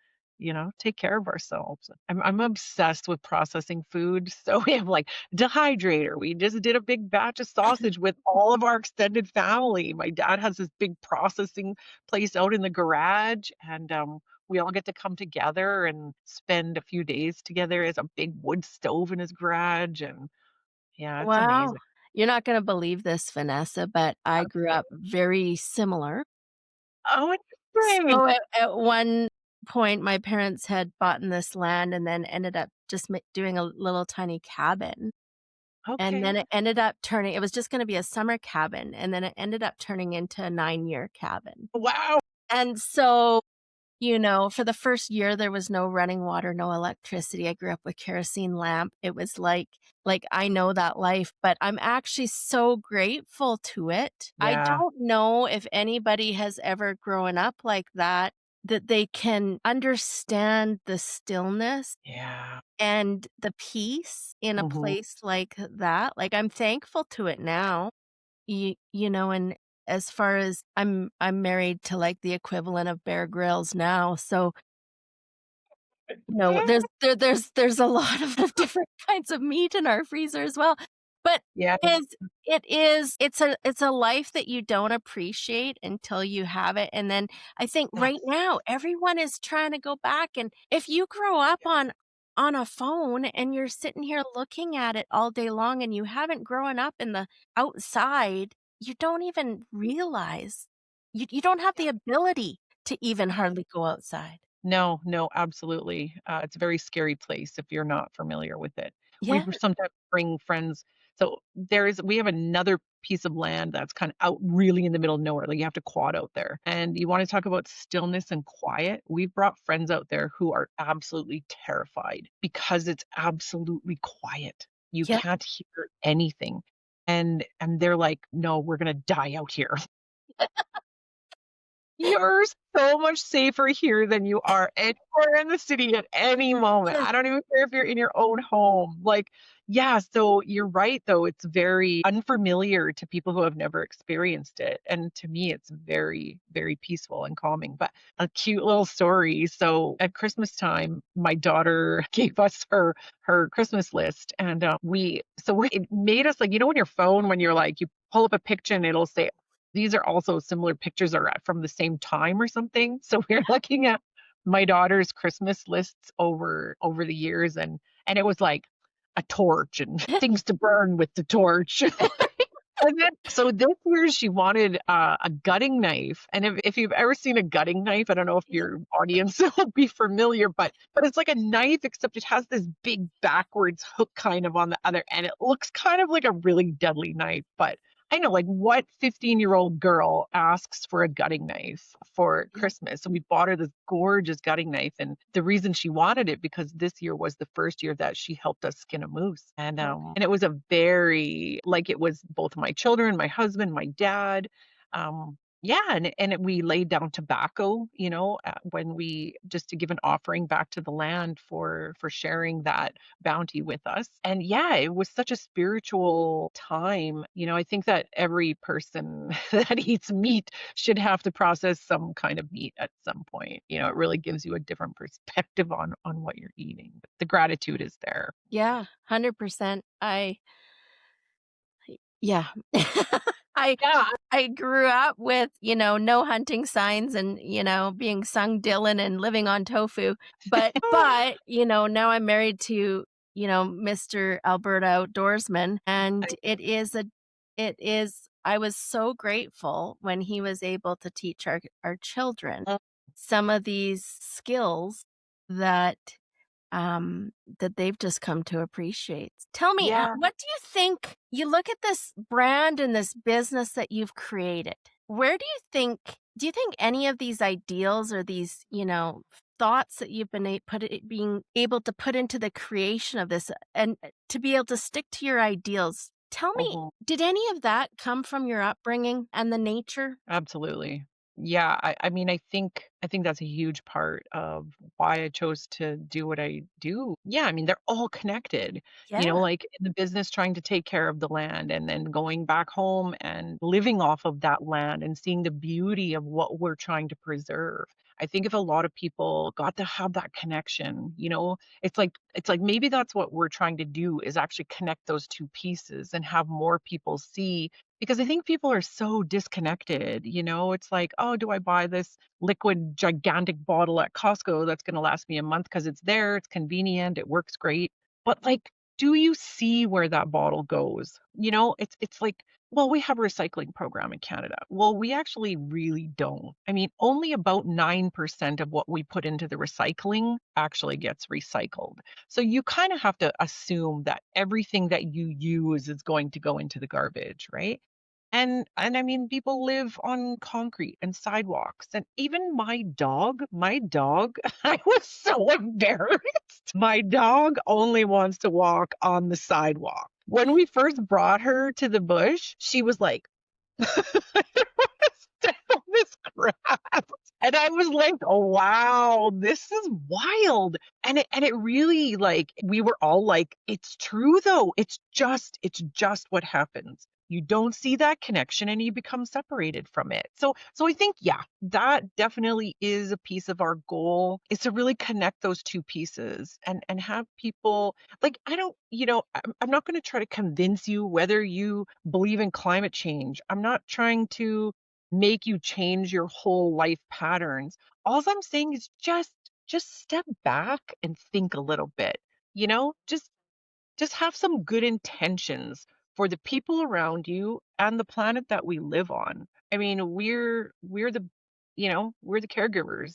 [SPEAKER 2] take care of ourselves. I'm obsessed with processing food. So we have like dehydrator. We just did a big batch of sausage with all of our extended family. My dad has this big processing place out in the garage, and we all get to come together and spend a few days together. As a big wood stove in his garage, and yeah, it's
[SPEAKER 1] Wow.
[SPEAKER 2] amazing.
[SPEAKER 1] You're not gonna believe this, Vanessa, but I grew
[SPEAKER 2] Okay.
[SPEAKER 1] up very similar.
[SPEAKER 2] Oh, interesting.
[SPEAKER 1] So at one point, my parents had bought in this land and then ended up just doing a little tiny cabin. And then
[SPEAKER 2] Okay.
[SPEAKER 1] it ended up turning, it was just gonna be a summer cabin, and then it ended up turning into a 9-year cabin.
[SPEAKER 2] Wow.
[SPEAKER 1] And so, for the first year, there was no running water, no electricity. I grew up with kerosene lamp. It was like I know that life, but I'm actually so grateful to it. I
[SPEAKER 2] Yeah.
[SPEAKER 1] don't know if anybody has ever grown up like that, that they can understand the stillness
[SPEAKER 2] Yeah.
[SPEAKER 1] and the peace in a
[SPEAKER 2] Mhm.
[SPEAKER 1] place like that. Like, I'm thankful to it now. And as far as I'm married to, like, the equivalent of Bear Grylls now, so, there's a lot of different kinds of meat in our freezer as well, but
[SPEAKER 2] Yeah.
[SPEAKER 1] it's a life that you don't appreciate until you have it, and then I think right
[SPEAKER 2] That's
[SPEAKER 1] now, everyone is trying to go back, and if you grow up on a phone and you're sitting here looking at it all day long and you haven't grown up in the outside, you don't even realize you don't have the ability to even hardly go outside.
[SPEAKER 2] No, no, absolutely. It's a very scary place if you're not familiar with it. We
[SPEAKER 1] Yeah,
[SPEAKER 2] sometimes bring friends. So we have another piece of land that's kind of out really in the middle of nowhere. Like you have to quad out there. And you want to talk about stillness and quiet. We've brought friends out there who are absolutely terrified because it's absolutely quiet. You
[SPEAKER 1] yeah.
[SPEAKER 2] can't hear anything. And they're like, no, we're gonna die out here. You're so much safer here than you are anywhere in the city at any moment.
[SPEAKER 1] Yeah.
[SPEAKER 2] I don't even care if you're in your own home. Like, yeah, so you're right, though. It's very unfamiliar to people who have never experienced it. And to me, it's very, very peaceful and calming. But a cute little story. So at Christmas time, my daughter gave us her Christmas list. And it made us like, when your phone, when you're like, you pull up a picture and it'll say, these are also similar pictures are from the same time or something. So we're looking at my daughter's Christmas lists over the years, and it was like a torch and things to burn with the torch. And then, so this year she wanted a gutting knife. And if you've ever seen a gutting knife, I don't know if your audience will be familiar, but it's like a knife, except it has this big backwards hook kind of on the other end. It looks kind of like a really deadly knife, but I know, like, what 15-year-old girl asks for a gutting knife for Christmas? So we bought her this gorgeous gutting knife. And the reason she wanted it, because this year was the first year that she helped us skin a moose. And it was it was both my children, my husband, my dad. Yeah, we laid down tobacco, when we just to give an offering back to the land for sharing that bounty with us. And yeah, it was such a spiritual time. I think that every person that eats meat should have to process some kind of meat at some point. It really gives you a different perspective on what you're eating. But the gratitude is there.
[SPEAKER 1] Yeah, 100%. Yeah. I
[SPEAKER 2] Yeah.
[SPEAKER 1] I grew up with, no hunting signs and, being sung Dylan and living on tofu. But now I'm married to, Mr. Alberta Outdoorsman. And I was so grateful when he was able to teach our children some of these skills that that they've just come to appreciate. Tell me,
[SPEAKER 2] Yeah.
[SPEAKER 1] what do you think? You look at this brand and this business that you've created. Where do you think any of these ideals or these, thoughts that you've been being able to put into the creation of this and to be able to stick to your ideals? Tell me,
[SPEAKER 2] Mhm.
[SPEAKER 1] did any of that come from your upbringing and the nature?
[SPEAKER 2] Absolutely. Yeah, I mean, I think that's a huge part of why I chose to do what I do. Yeah, I mean, they're all connected.
[SPEAKER 1] Yeah.
[SPEAKER 2] Like in the business trying to take care of the land and then going back home and living off of that land and seeing the beauty of what we're trying to preserve. I think if a lot of people got to have that connection, it's like maybe that's what we're trying to do is actually connect those two pieces and have more people see because I think people are so disconnected. It's like, oh, do I buy this liquid gigantic bottle at Costco that's going to last me a month because it's there, it's convenient, it works great. But like, do you see where that bottle goes? It's like, well, we have a recycling program in Canada. Well, we actually really don't. I mean, only about 9% of what we put into the recycling actually gets recycled. So you kind of have to assume that everything that you use is going to go into the garbage, right? And I mean, people live on concrete and sidewalks. And even my dog, I was so embarrassed. My dog only wants to walk on the sidewalk. When we first brought her to the bush, she was like, down this grass. And I was like, oh wow, this is wild. And it really like we were all like, it's true though. It's just what happens. You don't see that connection and you become separated from it. So I think, yeah, that definitely is a piece of our goal is to really connect those two pieces and have people like I don't, I'm not going to try to convince you whether you believe in climate change. I'm not trying to make you change your whole life patterns. All I'm saying is just step back and think a little bit. Just have some good intentions for the people around you and the planet that we live on. I mean, we're the caregivers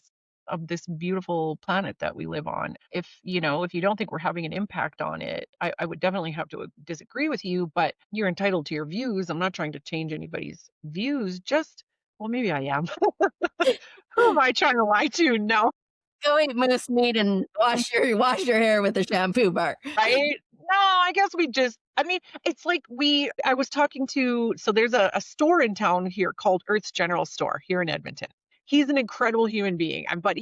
[SPEAKER 2] of this beautiful planet that we live on. If you don't think we're having an impact on it, I would definitely have to disagree with you, but you're entitled to your views. I'm not trying to change anybody's views. Well, maybe I am. Who am I trying to lie to? No.
[SPEAKER 1] Go eat moose meat and wash your hair with a shampoo bar.
[SPEAKER 2] Right? No, I guess I mean, it's like I was talking to, so there's a store in town here called Earth's General Store here in Edmonton. He's an incredible human being, but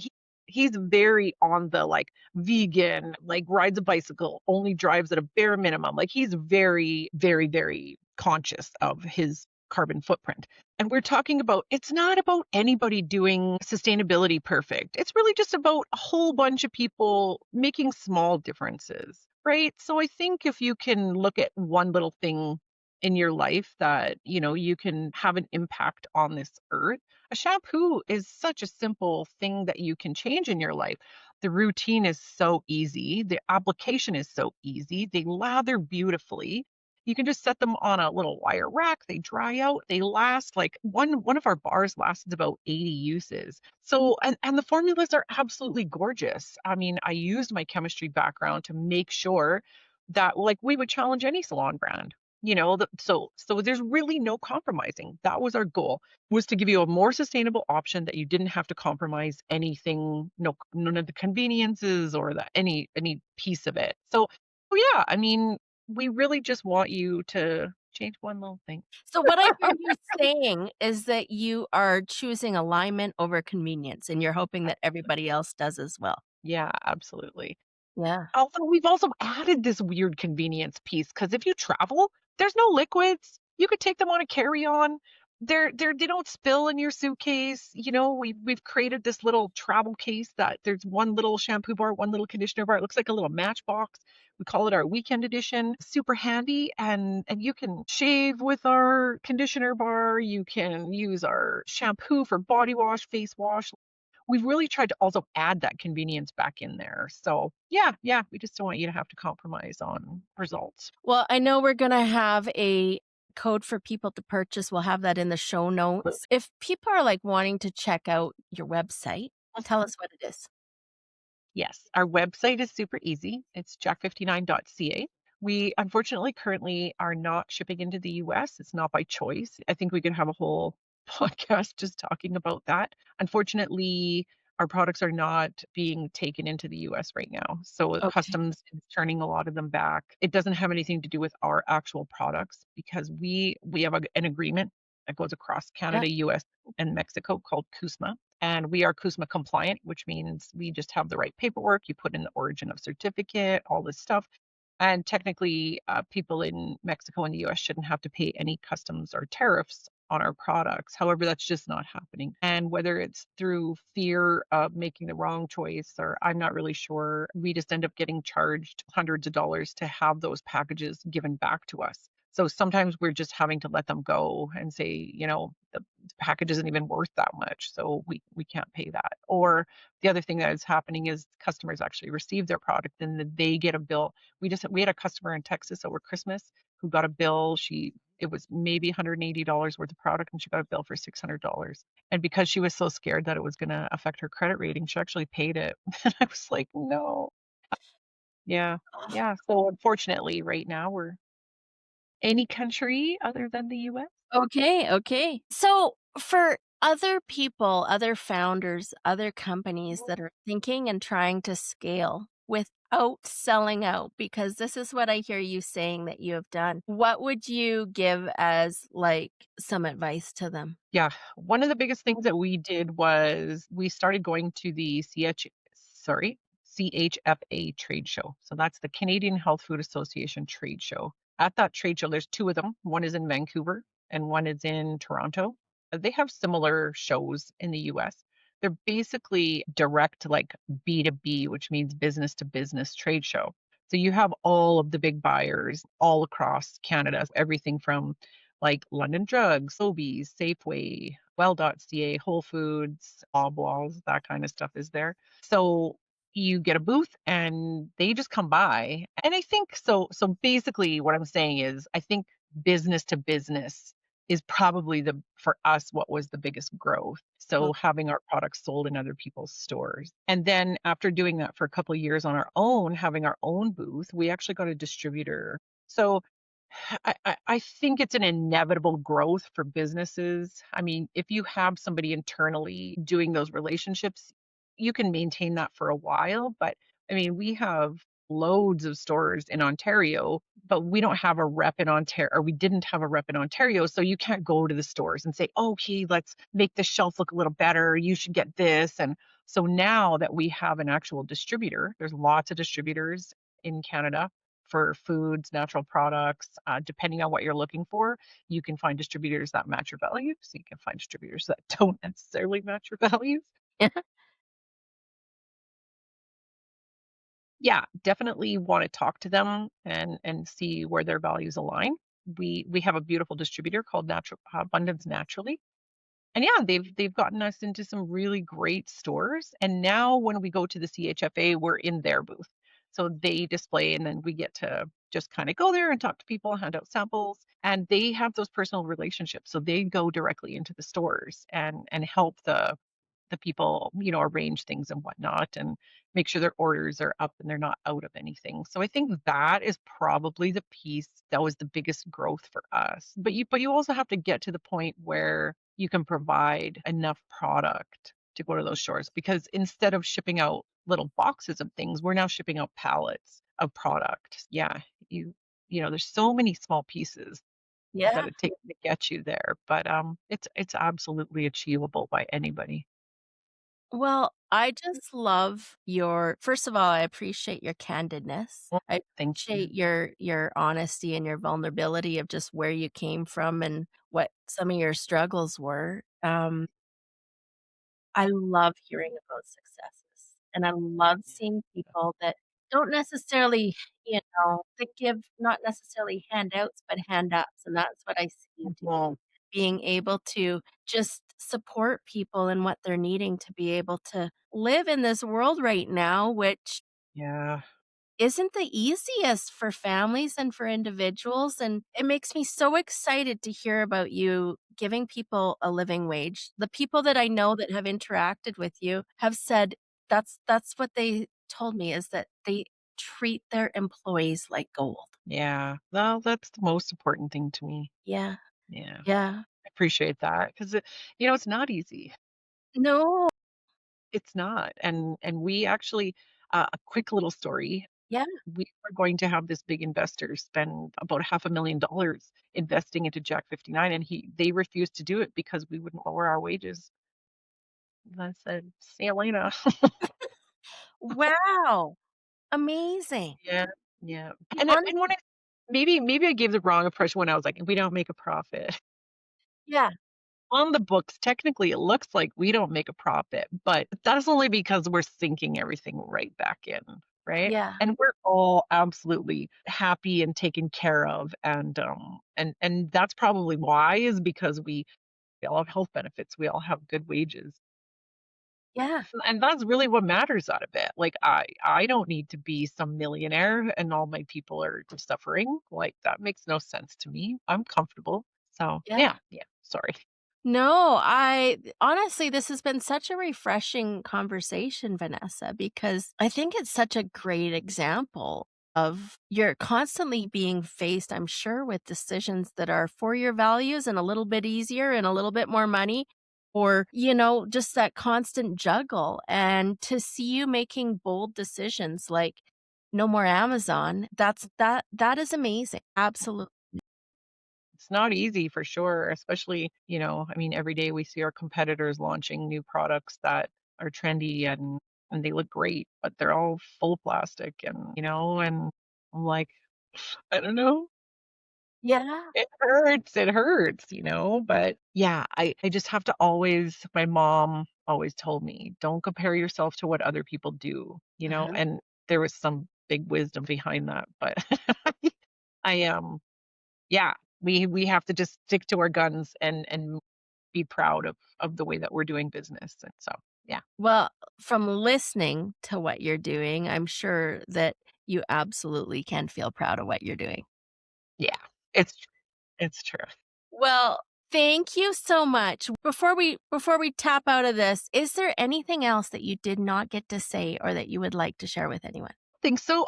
[SPEAKER 2] he's very on the like vegan, like rides a bicycle, only drives at a bare minimum. Like he's very, very, very conscious of his carbon footprint. And we're talking about, it's not about anybody doing sustainability perfect. It's really just about a whole bunch of people making small differences, right? So I think if you can look at one little thing in your life that, you can have an impact on this earth. A shampoo is such a simple thing that you can change in your life. The routine is so easy. The application is so easy. They lather beautifully. You can just set them on a little wire rack. They dry out. They last like one of our bars lasts about 80 uses. So and the formulas are absolutely gorgeous. I mean, I used my chemistry background to make sure that like we would challenge any salon brand. So there's really no compromising. That was our goal, was to give you a more sustainable option that you didn't have to compromise anything, no, none of the conveniences or any piece of it. So yeah, I mean, we really just want you to change one little thing.
[SPEAKER 1] So what I hear you saying is that you are choosing alignment over convenience, and you're hoping that everybody else does as well.
[SPEAKER 2] Yeah, absolutely.
[SPEAKER 1] Yeah.
[SPEAKER 2] Also, we've also added this weird convenience piece because if you travel, there's no liquids. You could take them on a carry-on. They don't spill in your suitcase. We've created this little travel case that there's one little shampoo bar, one little conditioner bar. It looks like a little matchbox. We call it our weekend edition. Super handy, and you can shave with our conditioner bar. You can use our shampoo for body wash, face wash. We've really tried to also add that convenience back in there. So yeah, we just don't want you to have to compromise on results.
[SPEAKER 1] Well, I know we're gonna have a code for people to purchase. We'll have that in the show notes. If people are, like, wanting to check out your website, tell us what it is.
[SPEAKER 2] Yes, our website is super easy. It's jack59.ca. We unfortunately currently are not shipping into the US. It's not by choice. I think we could have a whole podcast just talking about that. Unfortunately, our products are not being taken into the US right now. So
[SPEAKER 1] Okay.
[SPEAKER 2] customs is turning a lot of them back. It doesn't have anything to do with our actual products because we have an agreement that goes across
[SPEAKER 1] Yeah.
[SPEAKER 2] Canada, US, and Mexico called CUSMA. And we are CUSMA compliant, which means we just have the right paperwork. You put in the origin of certificate, all this stuff. And technically, people in Mexico and the US shouldn't have to pay any customs or tariffs on our products. However, that's just not happening. And whether it's through fear of making the wrong choice, or I'm not really sure, we just end up getting charged hundreds of dollars to have those packages given back to us. So sometimes we're just having to let them go and say, the package isn't even worth that much. So we can't pay that. Or the other thing that is happening is customers actually receive their product and then they get a bill. We had a customer in Texas over Christmas who got a bill. It was maybe $180 worth of product and she got a bill for $600. And because she was so scared that it was going to affect her credit rating, she actually paid it. And I was like, no. Yeah. Yeah. So unfortunately, right now we're any country other than the US.
[SPEAKER 1] Okay, okay. So, for other people, other founders, other companies that are thinking and trying to scale without selling out, because this is what I hear you saying that you have done, what would you give as, like, some advice to them?
[SPEAKER 2] Yeah, one of the biggest things that we did was we started going to the CHFA trade show. So that's the Canadian Health Food Association trade show. At that trade show, there's two of them. One is in Vancouver and one is in Toronto. They have similar shows in the US. They're basically direct, like B2B, which means business to business trade show. So you have all of the big buyers all across Canada, everything from like London Drugs, Sobeys, Safeway, Well.ca, Whole Foods, Loblaws, that kind of stuff is there. So you get a booth and they just come by. And I think so basically what I'm saying is I think business to business is probably the for us what was the biggest growth. So
[SPEAKER 1] Okay.
[SPEAKER 2] having our products sold in other people's stores. And then after doing that for a couple of years on our own, having our own booth, we actually got a distributor. So I think it's an inevitable growth for businesses. I mean, if you have somebody internally doing those relationships, you can maintain that for a while. But I mean, we have loads of stores in Ontario, but we don't have a rep in Ontario, or we didn't have a rep in Ontario. So you can't go to the stores and say, okay, let's make the shelf look a little better. You should get this. And so now that we have an actual distributor, there's lots of distributors in Canada for foods, natural products, depending on what you're looking for. You can find distributors that match your values. You can find distributors that don't necessarily match your values. Yeah, definitely want to talk to them and see where their values align. We have a beautiful distributor called Natural Abundance Naturally. And yeah, they've gotten us into some really great stores. And now when we go to the CHFA, we're in their booth. So they display and then we get to just kind of go there and talk to people, hand out samples, and they have those personal relationships. So they go directly into the stores and help the people, arrange things and whatnot and make sure their orders are up and they're not out of anything. So I think that is probably the piece that was the biggest growth for us. But you also have to get to the point where you can provide enough product to go to those stores, because instead of shipping out little boxes of things, we're now shipping out pallets of product. Yeah, there's so many small pieces that
[SPEAKER 1] Yeah.
[SPEAKER 2] it takes to get you there, but it's absolutely achievable by anybody.
[SPEAKER 1] Well, I just love your first of all, I appreciate your candidness.
[SPEAKER 2] Well,
[SPEAKER 1] I
[SPEAKER 2] thank you.
[SPEAKER 1] appreciate your honesty and your vulnerability of just where you came from and what some of your struggles were. I love hearing about successes, and I love seeing people that don't necessarily, that give not necessarily handouts, but hand ups, and that's what I see you doing.
[SPEAKER 2] Well,
[SPEAKER 1] Being able to just support people in what they're needing to be able to live in this world right now, which
[SPEAKER 2] yeah,
[SPEAKER 1] isn't the easiest for families and for individuals, and it makes me so excited to hear about you giving people a living wage. The people that I know that have interacted with you have said that's what they told me is that they treat their employees like gold.
[SPEAKER 2] yeah. Well, that's the most important thing to me.
[SPEAKER 1] Yeah,
[SPEAKER 2] Yeah,
[SPEAKER 1] yeah.
[SPEAKER 2] I appreciate that because it's not easy.
[SPEAKER 1] No,
[SPEAKER 2] It's not. And we actually, a quick little story.
[SPEAKER 1] yeah.
[SPEAKER 2] We are going to have this big investor spend about $500,000 investing into Jack 59, and they refused to do it because we wouldn't lower our wages. And I said, "See you later."
[SPEAKER 1] Wow, amazing.
[SPEAKER 2] Yeah, yeah.
[SPEAKER 1] The
[SPEAKER 2] And when I maybe I gave the wrong impression when I was like, "We don't make a profit."
[SPEAKER 1] yeah,
[SPEAKER 2] On the books, technically, it looks like we don't make a profit, but that's only because we're sinking everything right back in, right?
[SPEAKER 1] yeah,
[SPEAKER 2] And we're all absolutely happy and taken care of, and that's probably why, is because we all have health benefits, we all have good wages,
[SPEAKER 1] yeah,
[SPEAKER 2] and that's really what matters out of it. Like, I don't need to be some millionaire and all my people are just suffering. Like, that makes no sense to me. I'm comfortable. So,
[SPEAKER 1] yeah.
[SPEAKER 2] yeah, yeah, sorry.
[SPEAKER 1] No, I honestly, this has been such a refreshing conversation, Vanessa, because I think it's such a great example of you're constantly being faced, I'm sure, with decisions that are for your values and a little bit easier and a little bit more money, or, just that constant juggle. And to see you making bold decisions like no more Amazon, that is amazing. Absolutely.
[SPEAKER 2] It's not easy for sure, especially, I mean, every day we see our competitors launching new products that are trendy and they look great, but they're all full plastic and I'm like, I don't know.
[SPEAKER 1] Yeah.
[SPEAKER 2] It hurts, but yeah, I just have to always my mom always told me, "Don't compare yourself to what other people do,"
[SPEAKER 1] Uh-huh.
[SPEAKER 2] and there was some big wisdom behind that, but I am. Yeah, we have to just stick to our guns and be proud of the way that we're doing business, and so, yeah.
[SPEAKER 1] Well, from listening to what you're doing, I'm sure that you absolutely can feel proud of what you're doing.
[SPEAKER 2] Yeah, it's true.
[SPEAKER 1] Well, thank you so much. Before we tap out of this, is there anything else that you did not get to say or that you would like to share with anyone?
[SPEAKER 2] Think so.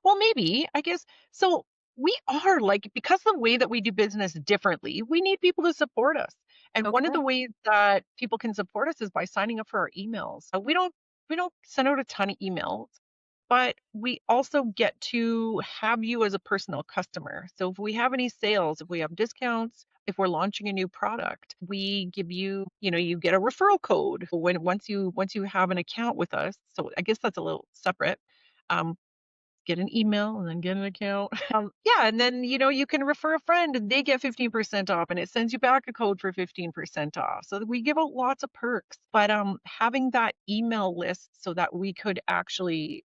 [SPEAKER 2] Well, maybe, I guess. So we are like, because the way that we do business differently, we need people to support us. And one of
[SPEAKER 1] Okay.
[SPEAKER 2] the ways that people can support us is by signing up for our emails. We don't send out a ton of emails, but we also get to have you as a personal customer. So if we have any sales, if we have discounts, if we're launching a new product, we give you, you get a referral code when once you have an account with us. So I guess that's a little separate. Um, get an email and then get an account. Yeah, and then you can refer a friend and they get 15% off, and it sends you back a code for 15% off. So we give out lots of perks. But having that email list so that we could actually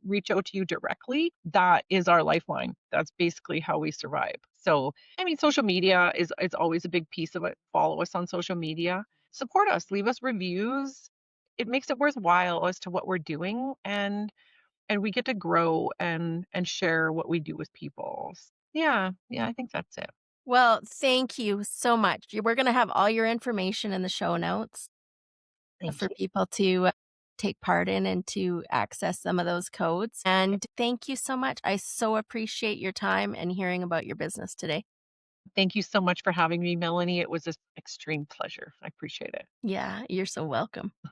[SPEAKER 2] reach out to you directly, that is our lifeline. That's basically how we survive. So I mean, social media is always a big piece of it. Follow us on social media, support us, leave us reviews. It makes it worthwhile as to what we're doing, and we get to grow and share what we do with people. Yeah, I think that's it.
[SPEAKER 1] Well, thank you so much. We're going to have all your information in the show notes
[SPEAKER 2] Thank
[SPEAKER 1] for
[SPEAKER 2] you.
[SPEAKER 1] people to take part in and to access some of those codes. And thank you so much. I so appreciate your time and hearing about your business today.
[SPEAKER 2] Thank you so much for having me, Melanie. It was an extreme pleasure. I appreciate it.
[SPEAKER 1] Yeah, you're so welcome.